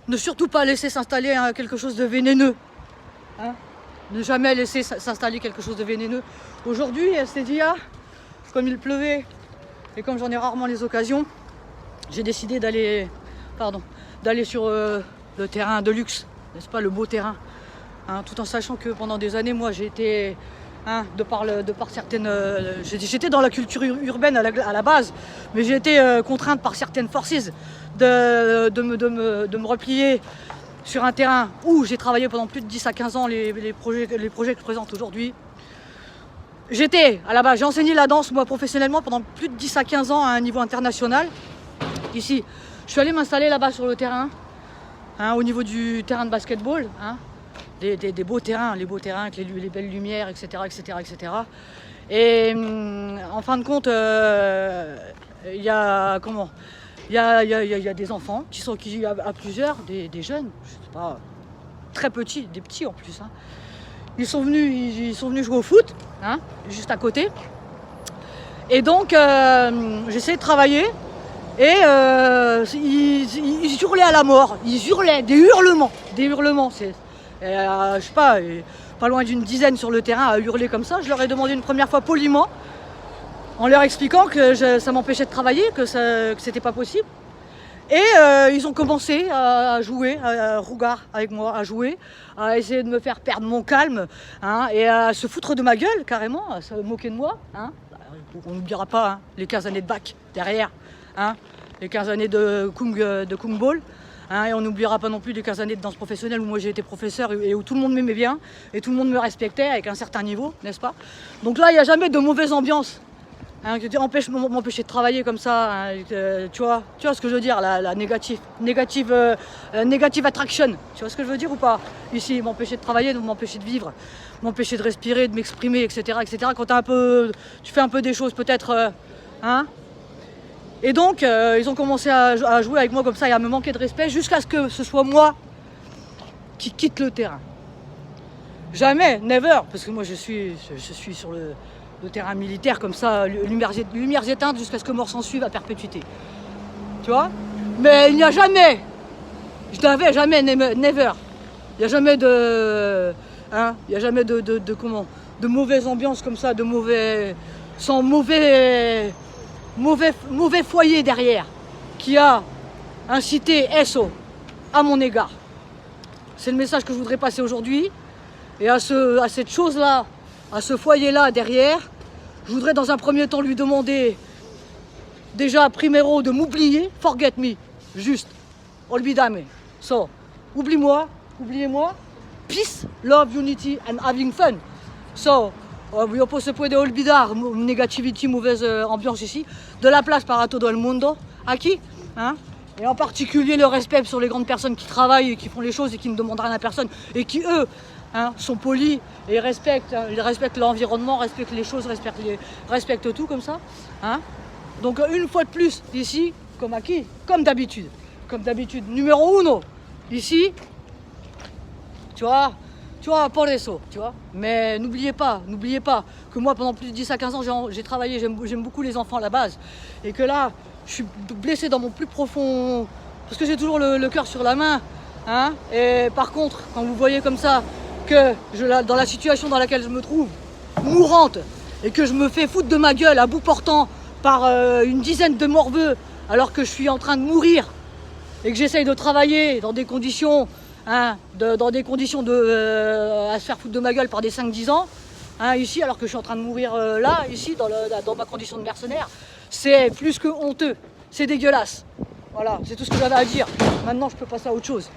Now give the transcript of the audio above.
ne surtout pas laisser s'installer quelque chose de vénéneux. Hein, ne jamais laisser s'installer quelque chose de vénéneux. Aujourd'hui, STDA, comme il pleuvait et comme j'en ai rarement les occasions, j'ai décidé d'aller sur le terrain de luxe, n'est-ce pas, le beau terrain. Hein, tout en sachant que pendant des années, moi, j'ai été, de par certaines... j'étais dans la culture urbaine à la base, mais j'ai été contrainte par certaines forces de me replier sur un terrain où j'ai travaillé pendant plus de 10 à 15 ans les projets que je présente aujourd'hui. J'ai enseigné la danse moi professionnellement pendant plus de 10 à 15 ans à un niveau international. Ici, je suis allé m'installer là-bas sur le terrain, au niveau du terrain de basketball, des beaux terrains, les beaux terrains avec les belles lumières, etc., etc., etc. Et en fin de compte, il y a des enfants qui à plusieurs, des jeunes, je sais pas, très petits, des petits en plus. Ils sont venus jouer au foot, juste à côté. Et donc j'essayais de travailler et ils hurlaient à la mort. Ils hurlaient, des hurlements. Je sais pas loin d'une dizaine sur le terrain à hurler comme ça. Je leur ai demandé une première fois poliment, en leur expliquant que ça m'empêchait de travailler, que c'était pas possible. Et ils ont commencé à jouer, à rougar avec moi, à jouer, à essayer de me faire perdre mon calme, et à se foutre de ma gueule carrément, à se moquer de moi. On n'oubliera pas les 15 années de bac derrière, les 15 années de Kung Ball. Et on n'oubliera pas non plus les 15 années de danse professionnelle où moi j'ai été professeur et où tout le monde m'aimait bien et tout le monde me respectait avec un certain niveau, n'est-ce pas? Donc là, il n'y a jamais de mauvaise ambiance. M'empêcher de travailler comme ça, tu vois ce que je veux dire, la negative attraction, tu vois ce que je veux dire ou pas? Ici, m'empêcher de travailler, m'empêcher de vivre, m'empêcher de respirer, de m'exprimer, etc., etc. Quand tu fais un peu des choses peut-être, Et donc, ils ont commencé à jouer avec moi comme ça et à me manquer de respect jusqu'à ce que ce soit moi qui quitte le terrain. Jamais, never, parce que moi je suis sur le terrain militaire comme ça, lumières éteintes jusqu'à ce que mort s'en suive à perpétuité. Tu vois? Mais il n'y a jamais, never. Il n'y a jamais de mauvaise ambiance comme ça, sans mauvais foyer derrière, qui a incité SO à mon égard. C'est le message que je voudrais passer aujourd'hui. Et à cette chose-là, à ce foyer-là derrière, je voudrais dans un premier temps lui demander, déjà, primero, de m'oublier, forget me, juste, olvidame. So, oubliez-moi, peace, love, unity and having fun. So, yo se puede olvidar négativité, mauvaise ambiance ici, de la place para todo el mundo, aquí, et en particulier le respect sur les grandes personnes qui travaillent et qui font les choses et qui ne demandent rien à personne et qui, eux, sont polis et respectent l'environnement, respectent les choses, respectent tout comme ça. Donc une fois de plus, ici, comme d'habitude, numéro uno, ici, tu vois, pour les sauts, tu vois. Mais n'oubliez pas que moi, pendant plus de 10 à 15 ans, j'ai travaillé, j'aime beaucoup les enfants à la base. Et que là, je suis blessé dans mon plus profond, parce que j'ai toujours le cœur sur la main. Et par contre, quand vous voyez comme ça, que dans la situation dans laquelle je me trouve, mourante, et que je me fais foutre de ma gueule à bout portant par une dizaine de morveux, alors que je suis en train de mourir, et que j'essaye de travailler dans des conditions, à se faire foutre de ma gueule par des 5-10 ans, ici, alors que je suis en train de mourir ici, dans ma condition de mercenaire, c'est plus que honteux, c'est dégueulasse. Voilà, c'est tout ce que j'avais à dire. Maintenant, je peux passer à autre chose.